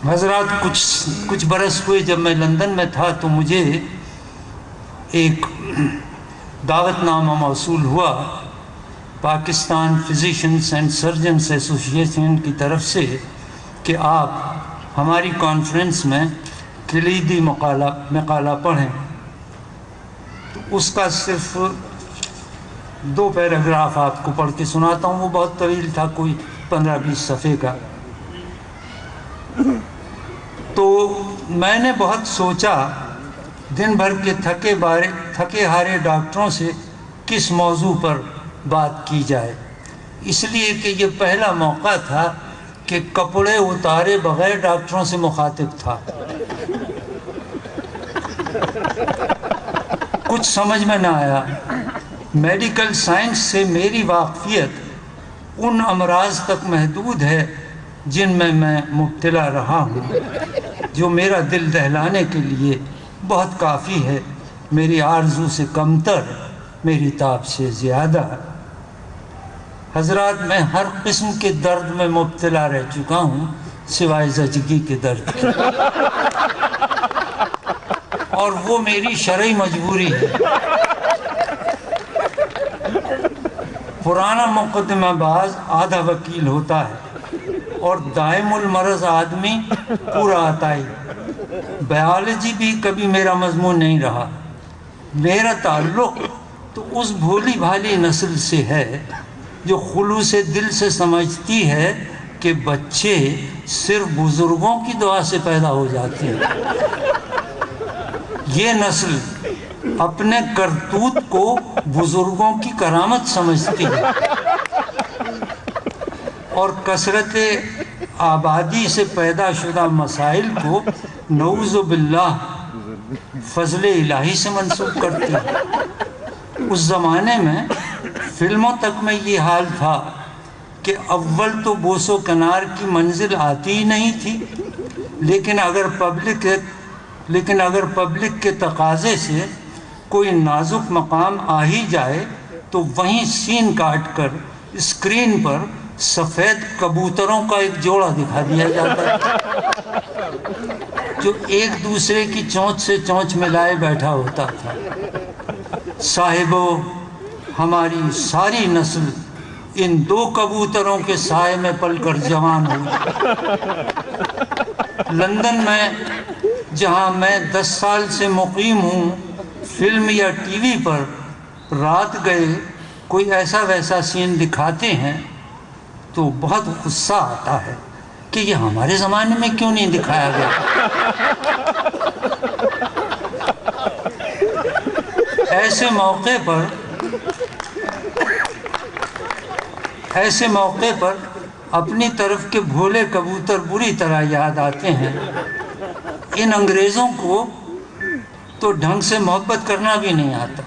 حضرات کچھ برس ہوئے جب میں لندن میں تھا تو مجھے ایک دعوت نامہ موصول ہوا Pakistan physicians and surgeons association کی طرف سے کہ آپ ہماری کانفرنس میں کلیدی مقالہ پڑھیں. تو اس کا صرف 2 پیراگراف آپ کو پڑھ کے سناتا ہوں. وہ بہت طویل تھا, کوئی 15-20 صفحے کا. تو میں نے بہت سوچا دن بھر کے تھکے ہارے ڈاکٹروں سے کس موضوع پر بات کی جائے, اس لیے کہ یہ پہلا موقع تھا کہ کپڑے اتارے بغیر ڈاکٹروں سے مخاطب تھا. کچھ سمجھ میں نہ آیا. میڈیکل سائنس سے میری واقفیت ان امراض تک محدود ہے جن میں مبتلا رہا ہوں, جو میرا دل دہلانے کے لیے بہت کافی ہے, میری آرزو سے کمتر, میری تاب سے زیادہ. حضرات, میں ہر قسم کے درد میں مبتلا رہ چکا ہوں سوائے زچگی کے درد کے, اور وہ میری شرعی مجبوری ہے. پرانا مقدمہ باز آدھا وکیل ہوتا ہے اور دائم المرض آدمی پورا عطائی. بیالوجی بھی کبھی میرا مضمون نہیں رہا. میرا تعلق تو اس بھولی بھالی نسل سے ہے جو خلوص دل سے سمجھتی ہے کہ بچے صرف بزرگوں کی دعا سے پیدا ہو جاتے ہیں. یہ نسل اپنے کرتوت کو بزرگوں کی کرامت سمجھتی ہے اور کثرت آبادی سے پیدا شدہ مسائل کو نعوذ باللہ فضل الہی سے منسوب کرتی ہے. اس زمانے میں فلموں تک میں یہ حال تھا کہ اول تو بوس و کنار کی منزل آتی ہی نہیں تھی, لیکن اگر پبلک کے تقاضے سے کوئی نازک مقام آ ہی جائے تو وہیں سین کاٹ کر اسکرین پر سفید کبوتروں کا ایک جوڑا دکھا دیا جاتا ہے جو ایک دوسرے کی چونچ سے چونچ ملائے بیٹھا ہوتا تھا. صاحبو, ہماری ساری نسل ان 2 کبوتروں کے سائے میں پل کر جوان ہوئی. لندن میں جہاں میں 10 سال سے مقیم ہوں, فلم یا ٹی وی پر رات گئے کوئی ایسا ویسا سین دکھاتے ہیں تو بہت غصہ آتا ہے کہ یہ ہمارے زمانے میں کیوں نہیں دکھایا گیا. ایسے موقع پر اپنی طرف کے بھولے کبوتر بری طرح یاد آتے ہیں. ان انگریزوں کو تو ڈھنگ سے محبت کرنا بھی نہیں آتا,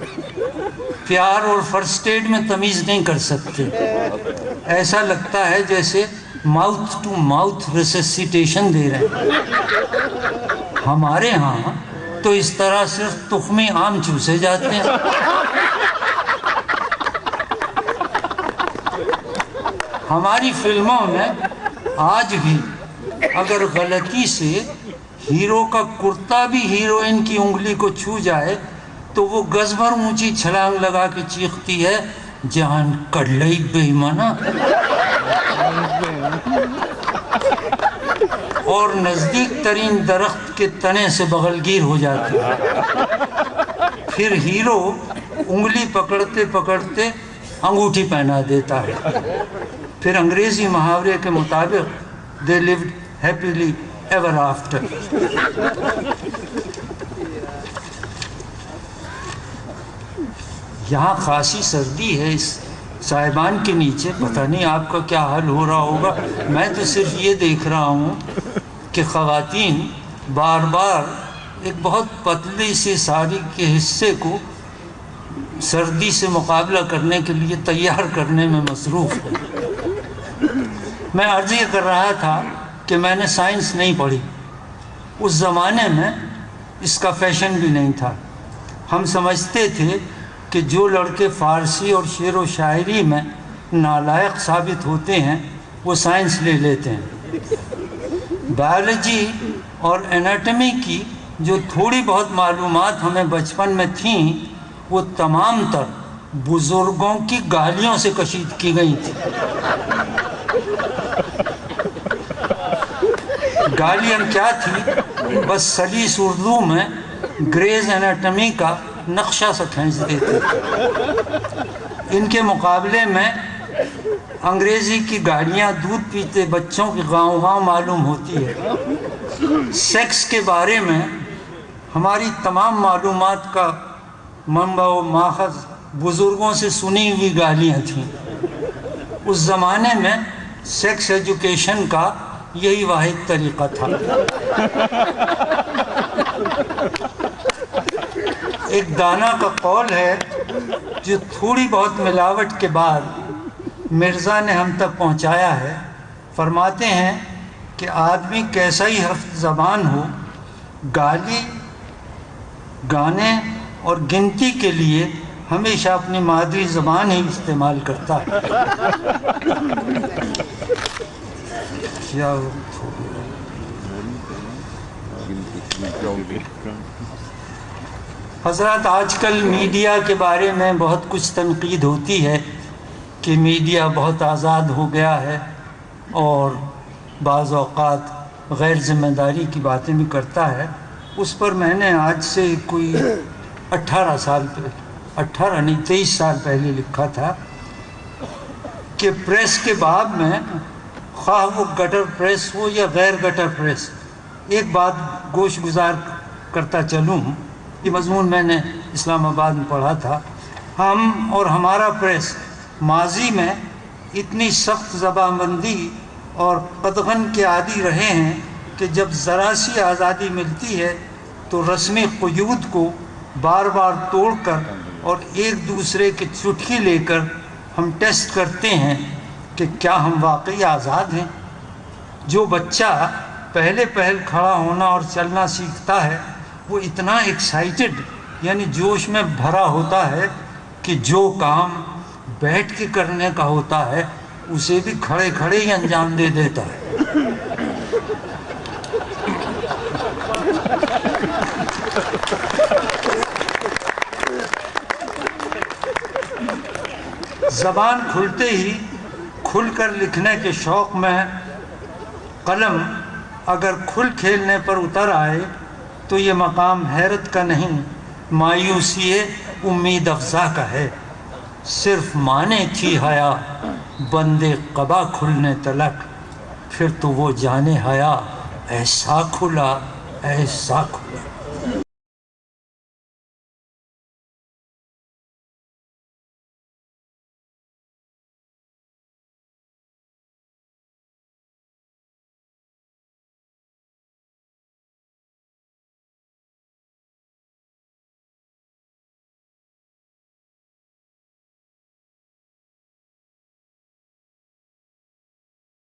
پیار اور فرسٹ ایڈ میں تمیز نہیں کر سکتے. ایسا لگتا ہے جیسے ماؤتھ ٹو ماؤتھ ریسسیٹیشن دے رہے ہیں. ہمارے ہاں تو اس طرح صرف تخمی آم چوسے جاتے ہیں. ہماری فلموں میں آج بھی اگر غلطی سے ہیرو کا کرتا بھی ہیروئن کی انگلی کو چھو جائے تو وہ گز بھر اونچی چھلانگ لگا کے چیختی ہے, جان کر لئی بے ایمانہ, اور نزدیک ترین درخت کے تنے سے بغلگیر ہو جاتی ہے. پھر ہیرو انگلی پکڑتے پکڑتے انگوٹھی پہنا دیتا ہے. پھر انگریزی محاورے کے مطابق they lived happily ever after. یہاں خاصی سردی ہے اس صاحبان کے نیچے, پتہ نہیں آپ کا کیا حل ہو رہا ہوگا. میں تو صرف یہ دیکھ رہا ہوں کہ خواتین بار بار ایک بہت پتلی سی ساڑی کے حصے کو سردی سے مقابلہ کرنے کے لیے تیار کرنے میں مصروف ہے. میں عرض یہ کر رہا تھا کہ میں نے سائنس نہیں پڑھی. اس زمانے میں اس کا فیشن بھی نہیں تھا. ہم سمجھتے تھے کہ جو لڑکے فارسی اور شعر و شاعری میں نالائق ثابت ہوتے ہیں وہ سائنس لے لیتے ہیں۔ بایولوجی اور انیٹمی کی جو تھوڑی بہت معلومات ہمیں بچپن میں تھیں وہ تمام تر بزرگوں کی گالیوں سے کشید کی گئی تھی۔ گالیاں کیا تھی؟ بس سلیس اردو میں گریز انیٹمی کا نقشہ سا کھینچ دیتے۔ ان کے مقابلے میں انگریزی کی گالیاں دودھ پیتے بچوں کی گاؤں گاؤں معلوم ہوتی ہے۔ سیکس کے بارے میں ہماری تمام معلومات کا منبع و ماخذ بزرگوں سے سنی ہوئی گالیاں تھیں۔ اس زمانے میں سیکس ایجوکیشن کا یہی واحد طریقہ تھا۔ ایک دانا کا قول ہے جو تھوڑی بہت ملاوٹ کے بعد مرزا نے ہم تک پہنچایا ہے۔ فرماتے ہیں کہ آدمی کیسا ہی حرف زبان ہو، گالی، گانے اور گنتی کے لیے ہمیشہ اپنی مادری زبان ہی استعمال کرتا ہے۔ حضرات، آج کل میڈیا کے بارے میں بہت کچھ تنقید ہوتی ہے کہ میڈیا بہت آزاد ہو گیا ہے اور بعض اوقات غیر ذمہ داری کی باتیں بھی کرتا ہے۔ اس پر میں نے آج سے کوئی 23 سال پہلے لکھا تھا کہ پریس کے باب میں، خواہ وہ گٹر پریس ہو یا غیر گٹر پریس، ایک بات گوش گزار کرتا چلوں، یہ مضمون میں نے اسلام آباد میں پڑھا تھا۔ ہم اور ہمارا پریس ماضی میں اتنی سخت زبان بندی اور قدغن کے عادی رہے ہیں کہ جب ذرا سی آزادی ملتی ہے تو رسمی قیود کو بار بار توڑ کر اور ایک دوسرے کی چٹکی لے کر ہم ٹیسٹ کرتے ہیں کہ کیا ہم واقعی آزاد ہیں۔ جو بچہ پہلے کھڑا ہونا اور چلنا سیکھتا ہے وہ اتنا ایکسائٹڈ یعنی جوش میں بھرا ہوتا ہے کہ جو کام بیٹھ کے کرنے کا ہوتا ہے اسے بھی کھڑے کھڑے ہی انجام دے دیتا ہے۔ زبان کھلتے ہی کھل کر لکھنے کے شوق میں قلم اگر کھل کھیلنے پر اتر آئے تو یہ مقام حیرت کا نہیں، مایوسی امید افزا کا ہے۔ صرف مانے تھی حیا بندے قبا کھلنے تلک، پھر تو وہ جانے حیا ایسا کھلا ایسا کھلا۔